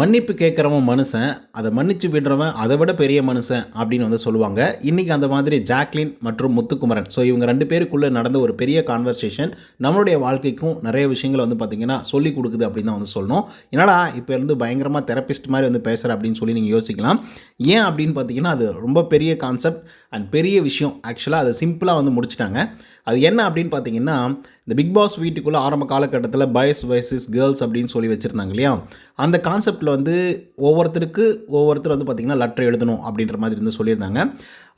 மன்னிப்பு கேட்குறவன் மனுஷன், அதை மன்னிச்சு விடுறவன் அதை விட பெரிய மனுஷன் அப்படின்னு வந்து சொல்லுவாங்க. இன்றைக்கி அந்த மாதிரி ஜாக்லின் மற்றும் முத்துக்குமரன், ஸோ இவங்க 2 பேருக்குள்ளே நடந்த ஒரு பெரிய கான்வர்சேஷன் நம்மளுடைய வாழ்க்கைக்கும் நிறைய விஷயங்களை வந்து பார்த்திங்கன்னா சொல்லிக் கொடுக்குது அப்படின்னு தான் வந்து சொல்லணும். என்னடா இப்போ இருந்து பயங்கரமாக தெரபிஸ்ட் மாதிரி வந்து பேசுகிற அப்படின்னு சொல்லி நீங்கள் யோசிக்கலாம். ஏன் அப்படின்னு பார்த்தீங்கன்னா அது ரொம்ப பெரிய கான்செப்ட் அண்ட் பெரிய விஷயம். ஆக்சுவலாக அதை சிம்பிளாக வந்து முடிச்சிட்டாங்க. அது என்ன அப்படின்னு பார்த்தீங்கன்னா, இந்த பிக் பாஸ் வீட்டுக்குள்ளே ஆரம்ப காலகட்டத்தில் பாய்ஸ் வர்சஸ் கேர்ள்ஸ் அப்படின்னு சொல்லி வச்சுருந்தாங்க இல்லையா, அந்த கான்செப்டில் வந்து ஒவ்வொருத்தர் வந்து பார்த்திங்கன்னா லெட்டர் எழுதணும் அப்படின்ற மாதிரி வந்து சொல்லியிருந்தாங்க.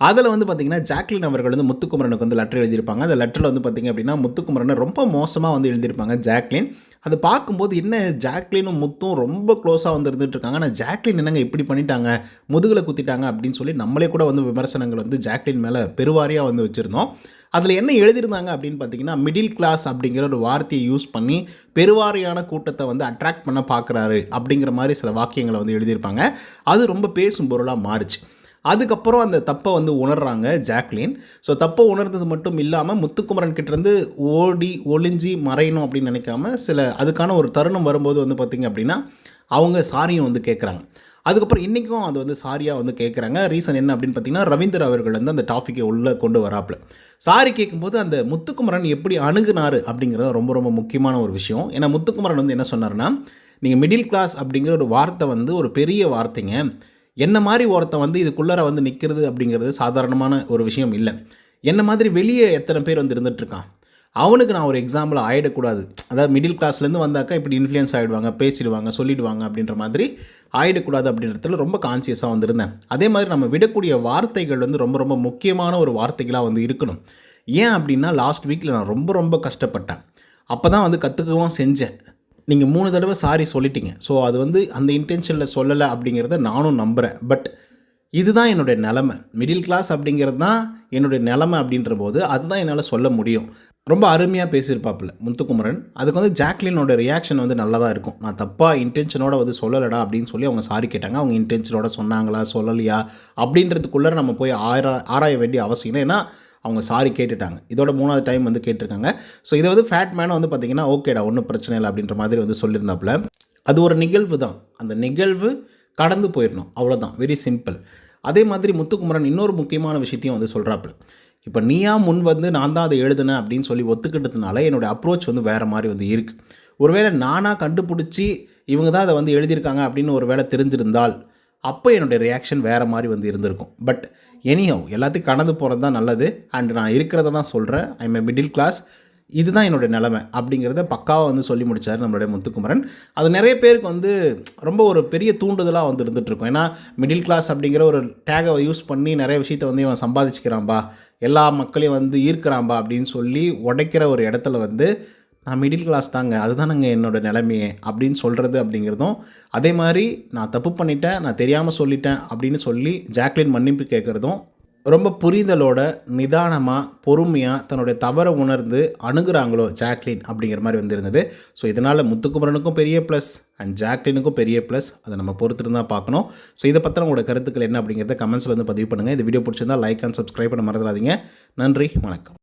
அதில் வந்து பார்த்திங்கன்னா ஜாக்லின் அவர்கள் வந்து முத்துக்குமரனுக்கு வந்து லெட்டர் எழுதியிருப்பாங்க. அந்த லெட்டரில் வந்து பார்த்திங்க அப்படின்னா முத்துக்குமரனை ரொம்ப மோசமாக வந்து எழுதியிருப்பாங்க ஜாக்லின். அதை பார்க்கும்போது என்ன ஜாக்லினும் முத்தும் ரொம்ப க்ளோஸாக வந்து இருந்துகிட்ருக்காங்க, ஆனால் ஜாக்லின் என்னங்க இப்படி பண்ணிட்டாங்க, முதுகில் குத்திட்டாங்க அப்படின்னு சொல்லி நம்மளே கூட வந்து விமர்சனங்கள் வந்து ஜாக்லின் மேலே பெருவாரியாக வந்து வச்சுருந்தோம். அதில் என்ன எழுதியிருந்தாங்க அப்படின்னு பார்த்தீங்கன்னா, மிடில் கிளாஸ் அப்படிங்கிற ஒரு வார்த்தையை யூஸ் பண்ணி பெருவாரியான கூட்டத்தை வந்து அட்ராக்ட் பண்ண பார்க்குறாரு அப்படிங்கிற மாதிரி சில வாக்கியங்களை வந்து எழுதியிருப்பாங்க. அது ரொம்ப பேசும் பொருளாக மாறுச்சு. அதுக்கப்புறம் அந்த தப்பை வந்து உணர்றாங்க ஜாக்லின். ஸோ தப்பை உணர்ந்தது மட்டும் இல்லாமல் முத்துக்குமரன் கிட்டேருந்து ஓடி ஒளிஞ்சி மறையணும் அப்படின்னு நினைக்காம அதுக்கான ஒரு தருணம் வரும்போது வந்து பார்த்திங்க அப்படின்னா அவங்க சாரியும் வந்து கேட்குறாங்க. அதுக்கப்புறம் இன்றைக்கும் அது வந்து சாரியாக வந்து கேட்குறாங்க. ரீசன் என்ன அப்படின்னு பார்த்தீங்கன்னா, ரவீந்தர் அவர்கள் வந்து அந்த டாப்பிக்கை உள்ளே கொண்டு வராப்பில் சாரி கேட்கும்போது அந்த முத்துக்குமரன் எப்படி அணுகுனார் அப்படிங்கிறது ரொம்ப ரொம்ப முக்கியமான ஒரு விஷயம். ஏன்னா முத்துக்குமரன் வந்து என்ன சொன்னார்னா, நீங்கள் மிடில் கிளாஸ் அப்படிங்கிற ஒரு வார்த்தை வந்து ஒரு பெரிய வார்த்தைங்க, என்ன மாதிரி ஒருத்தன் வந்து இதுக்குள்ளார வந்து நிற்கிறது அப்படிங்கிறது சாதாரணமான ஒரு விஷயம் இல்லை. என்ன மாதிரி வெளியே எத்தனை பேர் வந்து இருந்துகிட்ருக்கான், அவனுக்கு நான் ஒரு எக்ஸாம்பிள் ஆகிடக்கூடாது. அதாவது மிடில் கிளாஸ்லேருந்து வந்தாக்கா இப்படி இன்ஃப்ளூயன்ஸ் ஆகிடுவாங்க, பேசிடுவாங்க, சொல்லிவிடுவாங்க அப்படின்ற மாதிரி ஆகிடக்கூடாது அப்படின்றதுல ரொம்ப கான்சியஸாக வந்துருந்தேன். அதே மாதிரி நம்ம விடக்கூடிய வார்த்தைகள் வந்து ரொம்ப ரொம்ப முக்கியமான ஒரு வார்த்தைகளாக வந்து இருக்கணும். ஏன் அப்படின்னா லாஸ்ட் வீக்கில் நான் ரொம்ப ரொம்ப கஷ்டப்பட்டேன். அப்போ தான் வந்து கற்றுக்கவும் செஞ்சேன். நீங்கள் 3 தடவை சாரி சொல்லிட்டீங்க. ஸோ அது வந்து அந்த இன்டென்ஷனில் சொல்லலை அப்படிங்கிறத நானும் நம்புகிறேன். பட் இதுதான் என்னுடைய நிலமை. மிடில் கிளாஸ் அப்படிங்கிறது தான் என்னுடைய நிலமை அப்படின்ற போது அதுதான் என்னால் சொல்ல முடியும். ரொம்ப அருமையாக பேசியிருப்பாப்புல முத்துக்குமரன். அதுக்கு வந்து ஜாக்லினோட ரியாக்ஷன் வந்து நல்லா தான் இருக்கும். நான் தப்பாக இன்டென்ஷனோட வந்து சொல்லலடா அப்படின்னு சொல்லி அவங்க சாரி கேட்டாங்க. அவங்க இன்டென்ஷனோட சொன்னாங்களா சொல்லலையா அப்படின்றதுக்குள்ளே நம்ம போய் ஆராய வேண்டிய அவசியம் இல்லை. ஏன்னா அவங்க சாரி கேட்டுட்டாங்க. இதோட 3வது டைம் வந்து கேட்டிருக்காங்க. ஸோ இதை வந்து ஃபேட் மேனை வந்து பார்த்திங்கன்னா ஓகேடா ஒன்றும் பிரச்சனை இல்லை அப்படின்ற மாதிரி வந்து சொல்லியிருந்தாப்புல. அது ஒரு நிகழ்வு தான். அந்த நிகழ்வு கடந்து போயிடணும், அவ்வளோதான். Very simple. அதே மாதிரி முத்துக்குமரன் இன்னொரு முக்கியமான விஷயத்தையும் வந்து சொல்கிறாப்புல. இப்போ நீயா முன் வந்து நான் தான் அதை எழுதுனேன் அப்படின்னு சொல்லி ஒத்துக்கிட்டதுனால என்னோடய அப்ரோச் வந்து வேறு மாதிரி வந்து இருக்குது. ஒருவேளை நானாக கண்டுபிடிச்சி இவங்க தான் அதை வந்து எழுதியிருக்காங்க அப்படின்னு ஒரு வேளை தெரிஞ்சிருந்தால் அப்போ என்னுடைய ரியாக்ஷன் வேறு மாதிரி வந்து இருந்திருக்கும். பட் எனிஹவ் எல்லாத்தையும் கடந்து போகிறது தான் நல்லது. அண்ட் நான் இருக்கிறத தான் சொல்கிறேன். ஐ எம் மிடில் கிளாஸ், இதுதான் என்னுடைய நிலைமை அப்படிங்கிறத பக்காவாக வந்து சொல்லி முடித்தார் நம்மளுடைய முத்துக்குமரன். அது நிறைய பேருக்கு வந்து ரொம்ப ஒரு பெரிய தூண்டுதலாக வந்து இருந்துகிட்ருக்கும். ஏன்னா மிடில் கிளாஸ் அப்படிங்கிற ஒரு டேகை யூஸ் பண்ணி நிறைய விஷயத்தை வந்து இவன் சம்பாதிச்சுக்கிறான்பா, எல்லா மக்களையும் வந்து ஈர்க்கிறான்பா அப்படின்னு சொல்லி உடைக்கிற ஒரு இடத்துல வந்து நான் மிடில் கிளாஸ் தாங்க, அதுதானங்க என்னோடய நிலைமையே அப்படின்னு சொல்கிறது அப்படிங்கிறதும், அதே மாதிரி நான் தப்பு பண்ணிட்டேன், நான் தெரியாமல் சொல்லிட்டேன் அப்படின்னு சொல்லி ஜாக்லின் மன்னிப்பு கேட்குறதும் ரொம்ப புரிதலோட நிதானமாக பொறுமையாக தன்னுடைய தவறை உணர்ந்து அணுகுறாங்களோ ஜாக்லின் அப்படிங்கிற மாதிரி வந்துருந்தது. ஸோ இதனால் முத்துக்குமரனுக்கும் பெரிய ப்ளஸ் அண்ட் ஜாக்லினுக்கும் பெரிய ப்ளஸ். அதை நம்ம பொறுத்துட்டு தான் பார்க்கணும். ஸோ இதை பற்றி உங்களோட கருத்துக்கள் என்ன அப்படிங்கிறத கமெண்ட்ஸில் வந்து பதிவு பண்ணுங்கள். இந்த வீடியோ பிடிச்சிருந்தால் லைக் அண்ட் சப்ஸ்கிரைப் பண்ண மறந்துடாதீங்க. நன்றி, வணக்கம்.